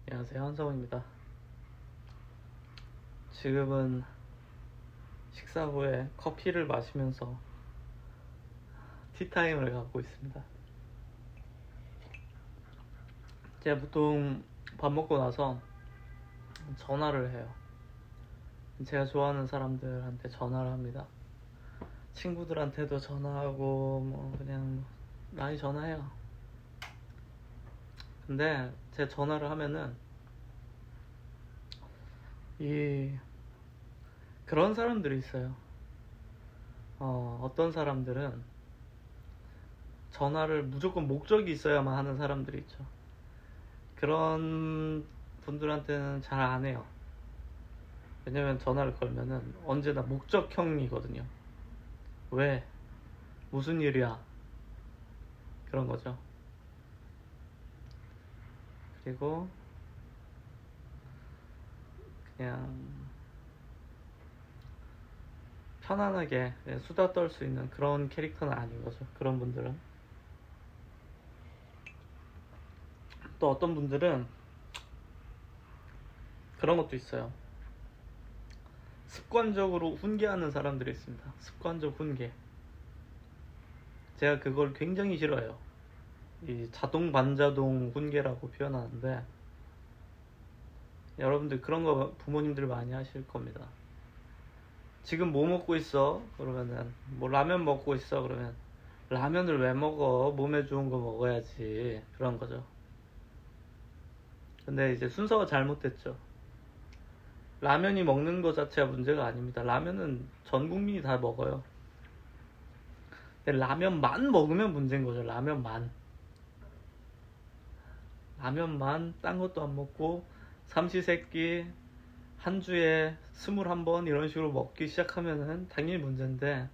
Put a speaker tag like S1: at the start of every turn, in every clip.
S1: 안녕하세요, 한성우입니다. 지금은 식사 후에 커피를 마시면서 티타임을 갖고 있습니다. 제가 보통 밥 먹고 나서 전화를 해요. 제가 좋아하는 사람들한테 전화를 합니다. 친구들한테도 전화하고 그냥 많이 전화해요. 근데 제가 전화를 하면은 그런 사람들이 있어요. 어떤 사람들은 전화를 무조건 목적이 있어야만 하는 사람들이 있죠. 그런 분들한테는 잘 안 해요. 왜냐면 전화를 걸면은 언제나 목적형이거든요. 왜? 무슨 일이야? 그런 거죠. 그리고 그냥 편안하게 그냥 수다 떨 수 있는 그런 캐릭터는 아닌 거죠. 그런 분들은. 또 어떤 분들은 그런 것도 있어요. 습관적으로 훈계하는 사람들이 있습니다. 습관적 훈계. 제가 그걸 굉장히 싫어해요. 이 자동 반자동 훈계라고 표현하는데, 여러분들 그런 거 부모님들 많이 하실 겁니다. 지금 뭐 먹고 있어? 그러면은 뭐 라면 먹고 있어? 그러면 라면을 왜 먹어? 몸에 좋은 거 먹어야지. 그런 거죠. 근데 이제 순서가 잘못됐죠. 라면이 먹는 거 자체가 문제가 아닙니다. 라면은 전 국민이 다 먹어요. 근데 라면만 먹으면 문제인 거죠. 라면만 딴 것도 안 먹고 삼시세끼 한 주에 21번 이런 식으로 먹기 시작하면은 당연히 문제인데,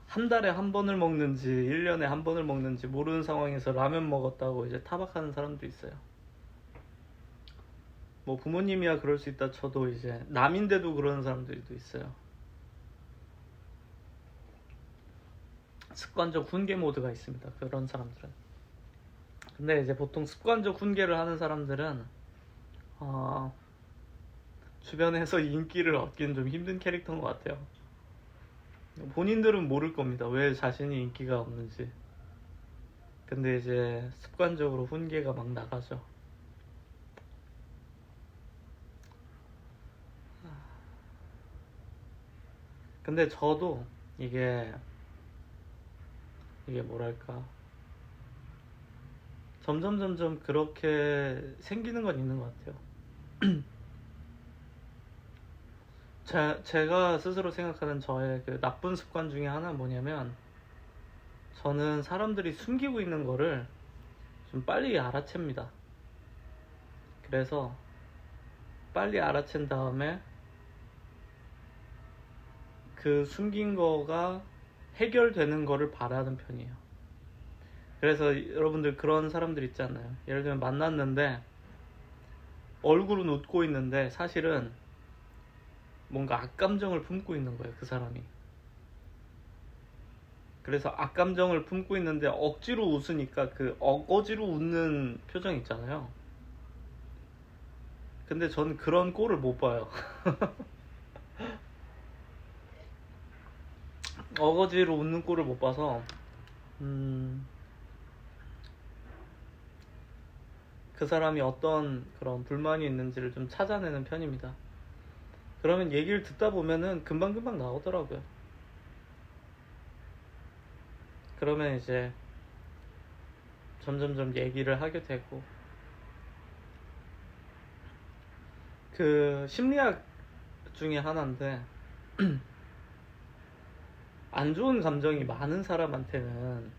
S1: 한 달에 한 번을 먹는지 1년에 한 번을 먹는지 모르는 상황에서 라면 먹었다고 이제 타박하는 사람도 있어요. 뭐 부모님이야 그럴 수 있다 쳐도 이제 남인데도 그러는 사람들도 있어요. 습관적 훈계 모드가 있습니다. 그런 사람들은. 근데 이제 보통 습관적 훈계를 하는 사람들은 주변에서 인기를 얻기는 좀 힘든 캐릭터인 것 같아요. 본인들은 모를 겁니다. 왜 자신이 인기가 없는지. 근데 이제 습관적으로 훈계가 막 나가죠. 근데 저도 이게 뭐랄까, 점점 그렇게 생기는 건 있는 것 같아요. 제가 스스로 생각하는 저의 그 나쁜 습관 중에 하나는 뭐냐면, 저는 사람들이 숨기고 있는 거를 좀 빨리 알아챕니다. 그래서 빨리 알아챈 다음에 그 숨긴 거가 해결되는 거를 바라는 편이에요. 그래서 여러분들 그런 사람들 있잖아요. 예를 들면 만났는데 얼굴은 웃고 있는데 사실은 뭔가 악감정을 품고 있는 거예요, 그 사람이. 그래서 악감정을 품고 있는데 억지로 웃으니까 그 어거지로 웃는 표정 있잖아요. 근데 저는 그런 꼴을 못 봐요. 어거지로 웃는 꼴을 못 봐서 그 사람이 어떤 그런 불만이 있는지를 좀 찾아내는 편입니다. 그러면 얘기를 듣다 보면은 금방금방 나오더라고요. 그러면 이제 점점점 얘기를 하게 되고, 그 심리학 중에 하나인데 안 좋은 감정이 많은 사람한테는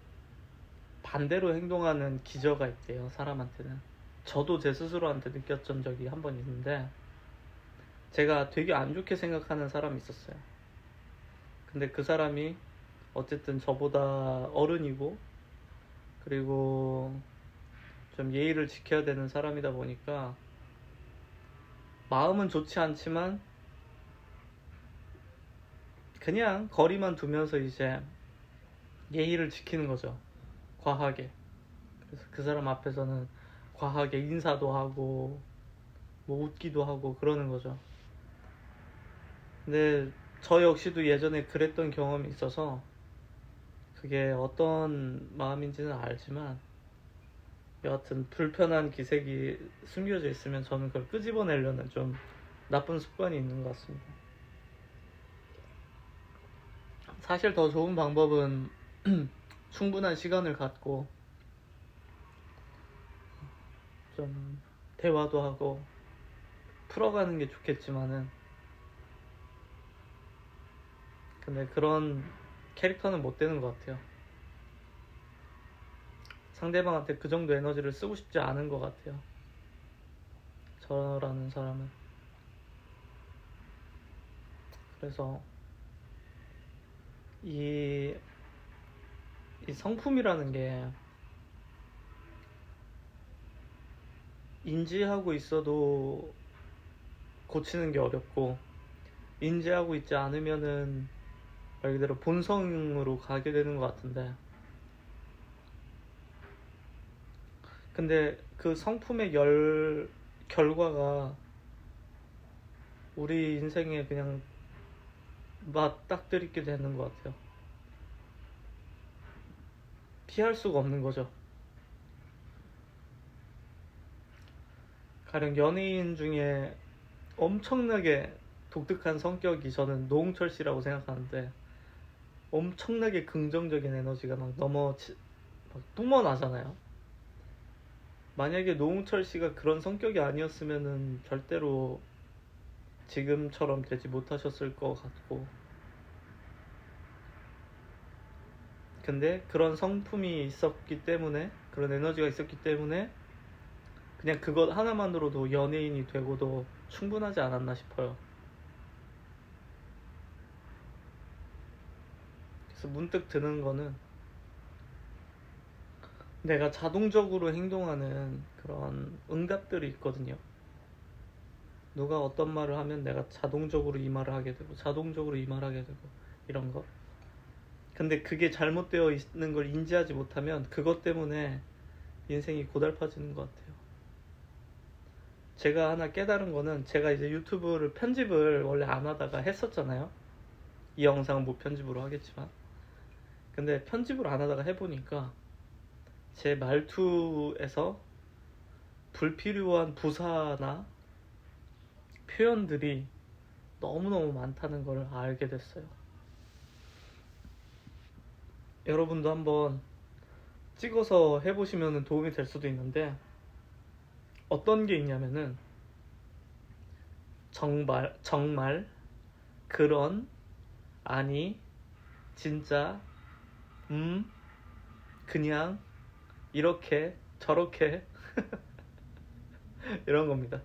S1: 반대로 행동하는 기저가 있대요, 사람한테는. 저도 제 스스로한테 느꼈던 적이 한 번 있는데, 제가 되게 안 좋게 생각하는 사람이 있었어요. 근데 그 사람이 어쨌든 저보다 어른이고, 그리고 좀 예의를 지켜야 되는 사람이다 보니까 마음은 좋지 않지만 그냥 거리만 두면서 이제 예의를 지키는 거죠. 과하게. 그래서 그 사람 앞에서는 과하게 인사도 하고 뭐 웃기도 하고 그러는 거죠. 근데 저 역시도 예전에 그랬던 경험이 있어서 그게 어떤 마음인지는 알지만 여하튼 불편한 기색이 숨겨져 있으면 저는 그걸 끄집어내려는 좀 나쁜 습관이 있는 것 같습니다. 사실 더 좋은 방법은 충분한 시간을 갖고 좀 대화도 하고 풀어가는 게 좋겠지만은, 근데 그런 캐릭터는 못 되는 것 같아요. 상대방한테 그 정도 에너지를 쓰고 싶지 않은 것 같아요, 저라는 사람은. 그래서 이 성품이라는 게 인지하고 있어도 고치는 게 어렵고, 인지하고 있지 않으면은 말 그대로 본성으로 가게 되는 것 같은데, 근데 그 성품의 결과가 우리 인생에 그냥 맞닥뜨리게 되는 것 같아요. 피할 수가 없는 거죠. 가령 연예인 중에 엄청나게 독특한 성격이 저는 노홍철 씨라고 생각하는데, 엄청나게 긍정적인 에너지가 막 뿜어나잖아요. 만약에 노홍철 씨가 그런 성격이 아니었으면은 절대로 지금처럼 되지 못하셨을 것 같고, 근데 그런 성품이 있었기 때문에, 그런 에너지가 있었기 때문에 그냥 그것 하나만으로도 연예인이 되고도 충분하지 않았나 싶어요. 그래서 문득 드는 거는, 내가 자동적으로 행동하는 그런 응답들이 있거든요. 누가 어떤 말을 하면 내가 자동적으로 이 말을 하게 되고, 자동적으로 이 말을 하게 되고, 이런 거. 근데 그게 잘못되어 있는 걸 인지하지 못하면 그것 때문에 인생이 고달파지는 것 같아요. 제가 하나 깨달은 거는, 제가 이제 유튜브를 편집을 원래 안 하다가 했었잖아요. 이 영상은 뭐 편집으로 하겠지만. 근데 편집을 안 하다가 해보니까 제 말투에서 불필요한 부사나 표현들이 너무너무 많다는 걸 알게 됐어요. 여러분도 한번 찍어서 해보시면 도움이 될 수도 있는데, 어떤 게 있냐면은 정말, 그런, 아니, 진짜, 그냥, 이렇게, 저렇게 이런 겁니다.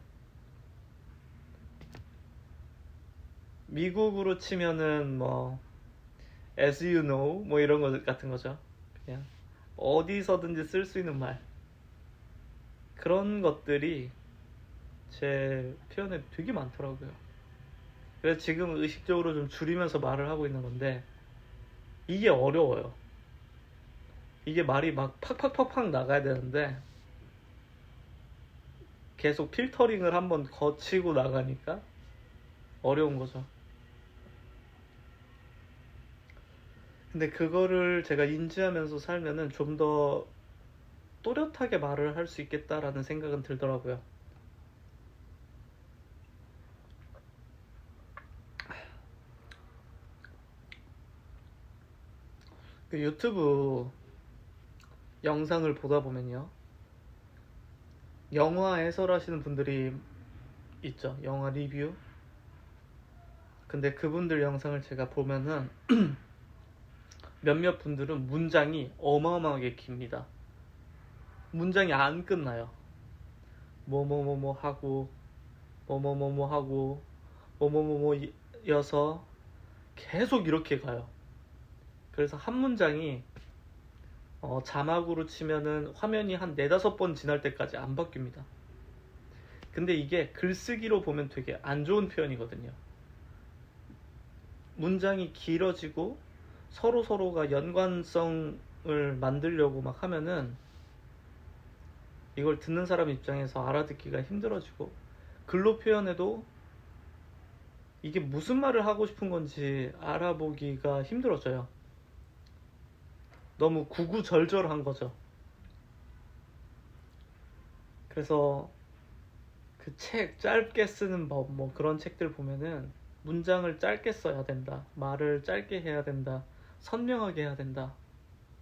S1: 미국으로 치면은 뭐 as you know 뭐 이런 거 같은 거죠. 그냥 어디서든지 쓸 수 있는 말, 그런 것들이 제 표현에 되게 많더라고요. 그래서 지금 의식적으로 좀 줄이면서 말을 하고 있는 건데, 이게 어려워요. 이게 말이 막 팍팍팍팍 나가야 되는데 계속 필터링을 한번 거치고 나가니까 어려운 거죠. 근데 그거를 제가 인지하면서 살면은 좀 더 또렷하게 말을 할 수 있겠다라는 생각은 들더라고요. 그 유튜브 영상을 보다 보면요, 영화 해설하시는 분들이 있죠. 영화 리뷰. 근데 그분들 영상을 제가 보면은 몇몇 분들은 문장이 어마어마하게 깁니다. 문장이 안 끝나요. 뭐뭐뭐뭐 하고, 뭐뭐뭐뭐 하고, 뭐뭐뭐뭐여서 계속 이렇게 가요. 그래서 한 문장이 자막으로 치면은 화면이 한 4-5번 지날 때까지 안 바뀝니다. 근데 이게 글쓰기로 보면 되게 안 좋은 표현이거든요. 문장이 길어지고 서로가 연관성을 만들려고 막 하면은 이걸 듣는 사람 입장에서 알아듣기가 힘들어지고, 글로 표현해도 이게 무슨 말을 하고 싶은 건지 알아보기가 힘들어져요. 너무 구구절절한 거죠. 그래서 그 책 짧게 쓰는 법, 뭐 그런 책들 보면은 문장을 짧게 써야 된다, 말을 짧게 해야 된다, 선명하게 해야 된다.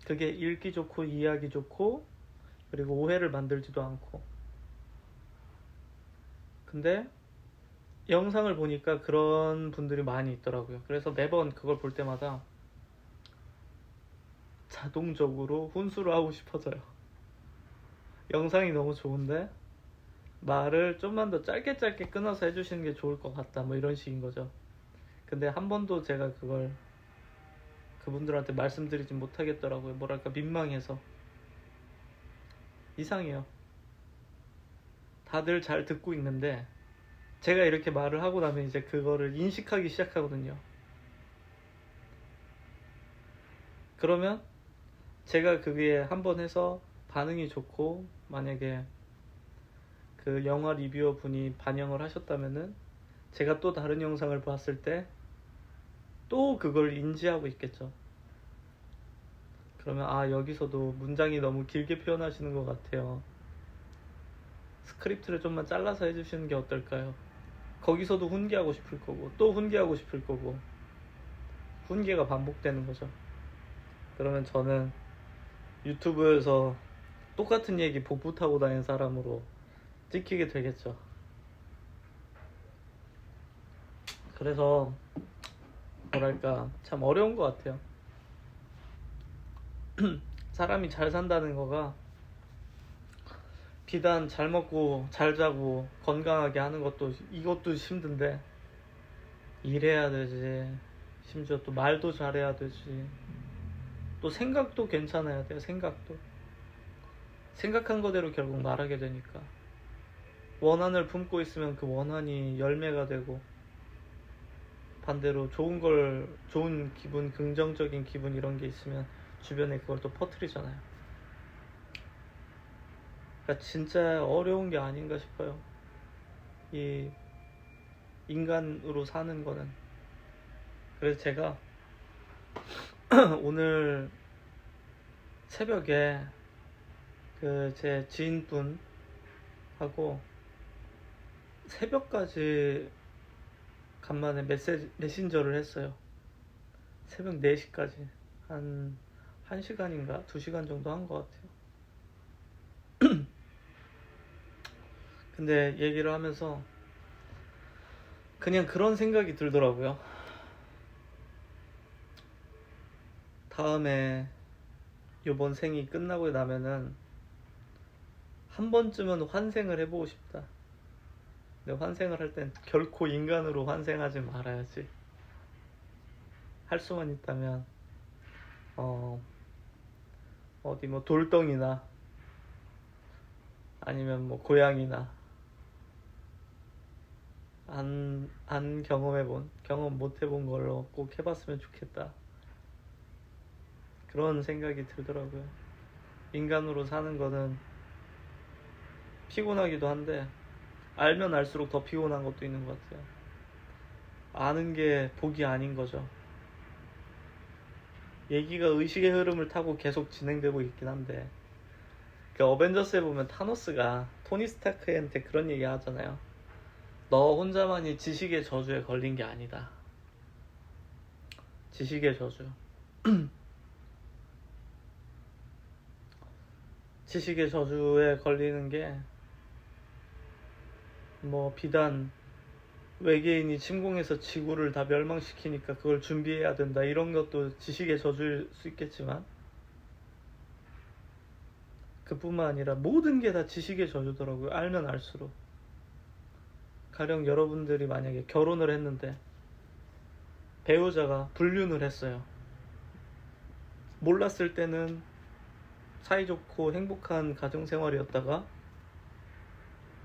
S1: 그게 읽기 좋고 이해하기 좋고, 그리고 오해를 만들지도 않고. 근데 영상을 보니까 그런 분들이 많이 있더라고요. 그래서 매번 그걸 볼 때마다 자동적으로 훈수를 하고 싶어져요. 영상이 너무 좋은데 말을 좀만 더 짧게 끊어서 해주시는 게 좋을 것 같다, 뭐 이런 식인 거죠. 근데 한 번도 제가 그걸 그분들한테 말씀드리지 못하겠더라고요. 뭐랄까, 민망해서. 이상해요. 다들 잘 듣고 있는데 제가 이렇게 말을 하고 나면 이제 그거를 인식하기 시작하거든요. 그러면 제가 그게 한번 해서 반응이 좋고, 만약에 그 영화 리뷰어 분이 반영을 하셨다면은 제가 또 다른 영상을 봤을 때 또 그걸 인지하고 있겠죠. 그러면 아, 여기서도 문장이 너무 길게 표현하시는 것 같아요. 스크립트를 좀만 잘라서 해주시는 게 어떨까요? 거기서도 훈계하고 싶을 거고, 또 훈계하고 싶을 거고, 훈계가 반복되는 거죠. 그러면 저는 유튜브에서 똑같은 얘기 복부 타고 다니는 사람으로 찍히게 되겠죠. 그래서 뭐랄까, 참 어려운 것 같아요. 사람이 잘 산다는 거가 비단 잘 먹고 잘 자고 건강하게 하는 것도, 이것도 힘든데, 일해야 되지, 심지어 또 말도 잘해야 되지, 또 생각도 괜찮아야 돼요. 생각한 거대로 결국 말하게 되니까, 원한을 품고 있으면 그 원한이 열매가 되고, 반대로 좋은 기분, 긍정적인 기분 이런 게 있으면 주변에 그걸 또 퍼뜨리잖아요. 그러니까 진짜 어려운 게 아닌가 싶어요, 이 인간으로 사는 거는. 그래서 제가 오늘 새벽에 그 제 지인분하고 새벽까지 간만에 메신저를 했어요. 새벽 4시까지 한 1시간인가 2시간 정도 한 것 같아요. 근데 얘기를 하면서 그냥 그런 생각이 들더라고요. 다음에 요번 생이 끝나고 나면은 한 번쯤은 환생을 해보고 싶다. 근데 환생을 할 땐 결코 인간으로 환생하지 말아야지. 할 수만 있다면 어디 뭐 돌덩이나 아니면 뭐 고양이나, 경험 못 해본 걸로 꼭 해봤으면 좋겠다, 그런 생각이 들더라고요. 인간으로 사는 거는 피곤하기도 한데 알면 알수록 더 피곤한 것도 있는 것 같아요. 아는 게 복이 아닌 거죠. 얘기가 의식의 흐름을 타고 계속 진행되고 있긴 한데, 그 어벤져스에 보면 타노스가 토니 스타크한테 그런 얘기 하잖아요. 너 혼자만이 지식의 저주에 걸린 게 아니다. 지식의 저주. 지식의 저주에 걸리는 게 뭐 비단 외계인이 침공해서 지구를 다 멸망시키니까 그걸 준비해야 된다, 이런 것도 지식의 저주일 수 있겠지만, 그뿐만 아니라 모든 게 다 지식의 저주더라고요. 알면 알수록. 가령 여러분들이 만약에 결혼을 했는데 배우자가 불륜을 했어요. 몰랐을 때는 사이좋고 행복한 가정생활이었다가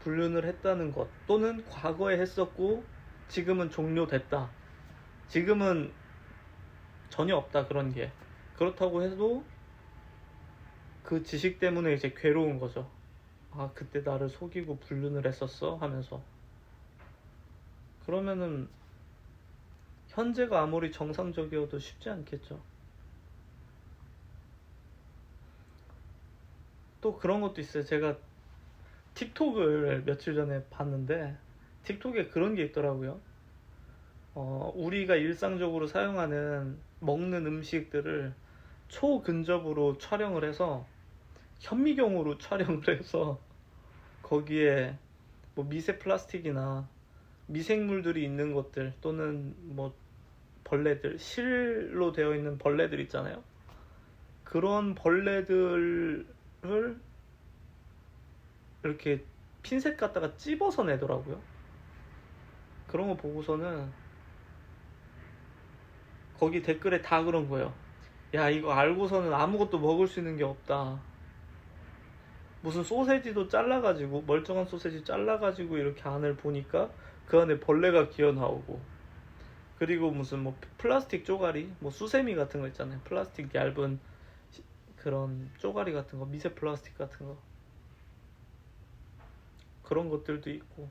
S1: 불륜을 했다는 것, 또는 과거에 했었고 지금은 종료됐다, 지금은 전혀 없다, 그런 게. 그렇다고 해도 그 지식 때문에 이제 괴로운 거죠. 아, 그때 나를 속이고 불륜을 했었어 하면서. 그러면은 현재가 아무리 정상적이어도 쉽지 않겠죠. 또 그런 것도 있어요. 제가 틱톡을 며칠 전에 봤는데 틱톡에 그런 게 있더라고요. 우리가 일상적으로 사용하는 먹는 음식들을 초근접으로 촬영을 해서 현미경으로 촬영을 해서 거기에 뭐 미세 플라스틱이나 미생물들이 있는 것들 또는 뭐 벌레들, 실로 되어 있는 벌레들 있잖아요. 그런 벌레들을 이렇게 핀셋 갖다가 찝어서 내더라고요. 그런 거 보고서는 거기 댓글에 다 그런 거예요. 야, 이거 알고서는 아무것도 먹을 수 있는 게 없다. 무슨 소세지도 잘라가지고, 멀쩡한 소세지 잘라가지고 이렇게 안을 보니까 그 안에 벌레가 기어 나오고, 그리고 무슨 뭐 플라스틱 쪼가리, 뭐 수세미 같은 거 있잖아요. 플라스틱 얇은 그런 쪼가리 같은 거, 미세 플라스틱 같은 거. 그런 것들도 있고.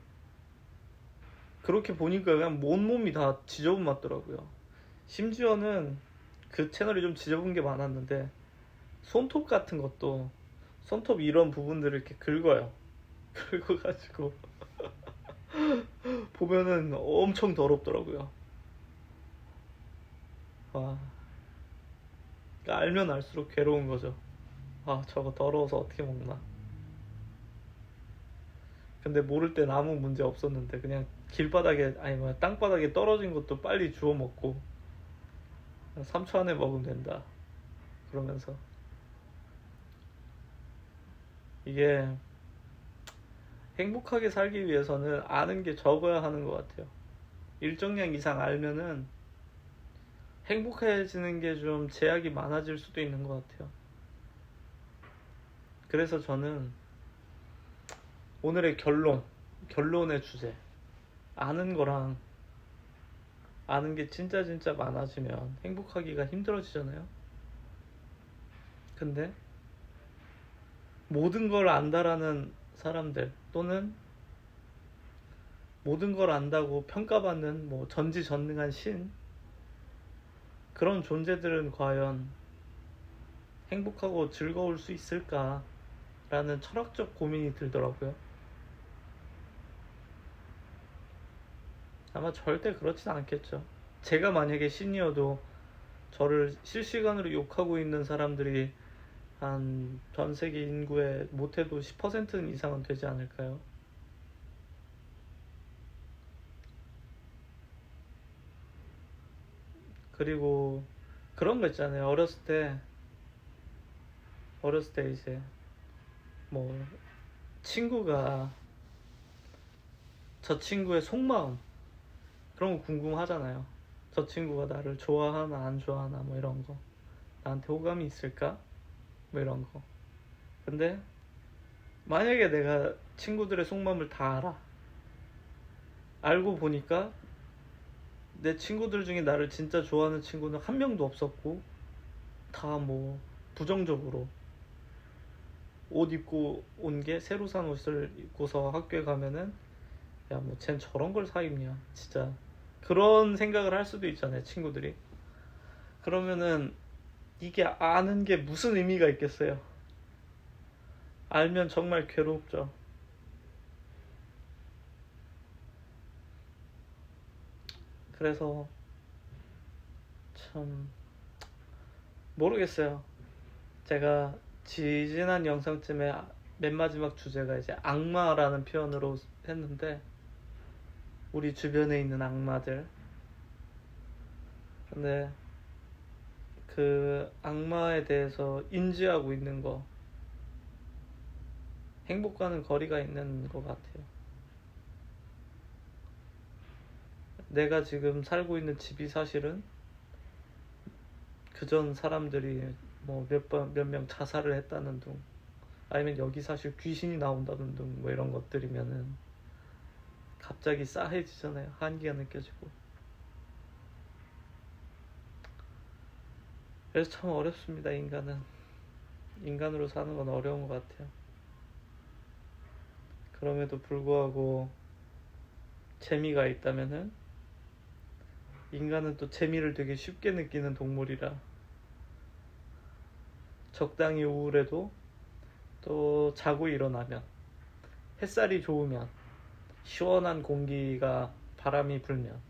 S1: 그렇게 보니까 그냥 온몸이 다 지저분 맞더라고요. 심지어는 그 채널이 좀 지저분 게 많았는데, 손톱 같은 것도, 손톱 이런 부분들을 이렇게 긁어요. 긁어가지고 보면은 엄청 더럽더라고요. 와, 그러니까 알면 알수록 괴로운 거죠. 아, 저거 더러워서 어떻게 먹나. 근데 모를 땐 아무 문제 없었는데 그냥 길바닥에 아니 뭐야 땅바닥에 떨어진 것도 빨리 주워 먹고 3초 안에 먹으면 된다 그러면서 이게 행복하게 살기 위해서는 아는 게 적어야 하는 것 같아요. 일정량 이상 알면은 행복해지는 게 좀 제약이 많아질 수도 있는 것 같아요. 그래서 저는 오늘의 결론의 주제, 아는 거랑 아는 게 진짜 진짜 많아지면 행복하기가 힘들어지잖아요. 근데 모든 걸 안다라는 사람들 또는 모든 걸 안다고 평가받는 뭐 전지전능한 신, 그런 존재들은 과연 행복하고 즐거울 수 있을까라는 철학적 고민이 들더라고요. 아마 절대 그렇진 않겠죠. 제가 만약에 신이어도 저를 실시간으로 욕하고 있는 사람들이 한 전 세계 인구의 못해도 10% 이상은 되지 않을까요? 그리고 그런 거 있잖아요. 어렸을 때 이제 뭐 친구가 저 친구의 속마음 그런 거 궁금하잖아요. 저 친구가 나를 좋아하나 안 좋아하나 뭐 이런 거. 나한테 호감이 있을까? 뭐 이런 거. 근데 만약에 내가 친구들의 속마음을 다 알아. 알고 보니까 내 친구들 중에 나를 진짜 좋아하는 친구는 한 명도 없었고 다 뭐 부정적으로 옷 입고 온 게 새로 산 옷을 입고서 학교에 가면은 야 뭐 쟨 저런 걸 사 입냐 진짜 그런 생각을 할 수도 있잖아요 친구들이. 그러면은 이게 아는 게 무슨 의미가 있겠어요. 알면 정말 괴롭죠. 그래서 참 모르겠어요. 제가 지지난 영상쯤에 맨 마지막 주제가 이제 악마라는 표현으로 했는데 우리 주변에 있는 악마들. 근데 그 악마에 대해서 인지하고 있는 거 행복과는 거리가 있는 것 같아요. 내가 지금 살고 있는 집이 사실은 그전 사람들이 뭐 몇 명 자살을 했다는 둥 아니면 여기 사실 귀신이 나온다는 둥 뭐 이런 것들이면은 갑자기 싸해지잖아요. 한기가 느껴지고. 그래서 참 어렵습니다. 인간으로 사는 건 어려운 것 같아요. 그럼에도 불구하고 재미가 있다면은, 인간은 또 재미를 되게 쉽게 느끼는 동물이라 적당히 우울해도 또 자고 일어나면, 햇살이 좋으면, 시원한 공기가 바람이 불면,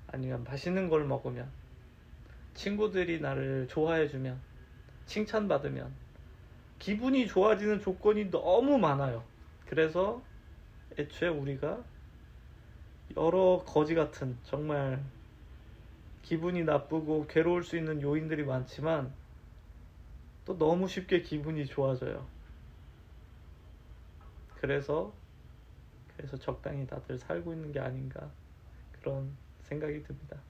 S1: 아니면 맛있는 걸 먹으면, 친구들이 나를 좋아해주면, 칭찬받으면 기분이 좋아지는 조건이 너무 많아요. 그래서 애초에 우리가 여러 거지 같은, 정말 기분이 나쁘고 괴로울 수 있는 요인들이 많지만 또 너무 쉽게 기분이 좋아져요. 그래서 적당히 다들 살고 있는 게 아닌가, 그런 생각이 듭니다.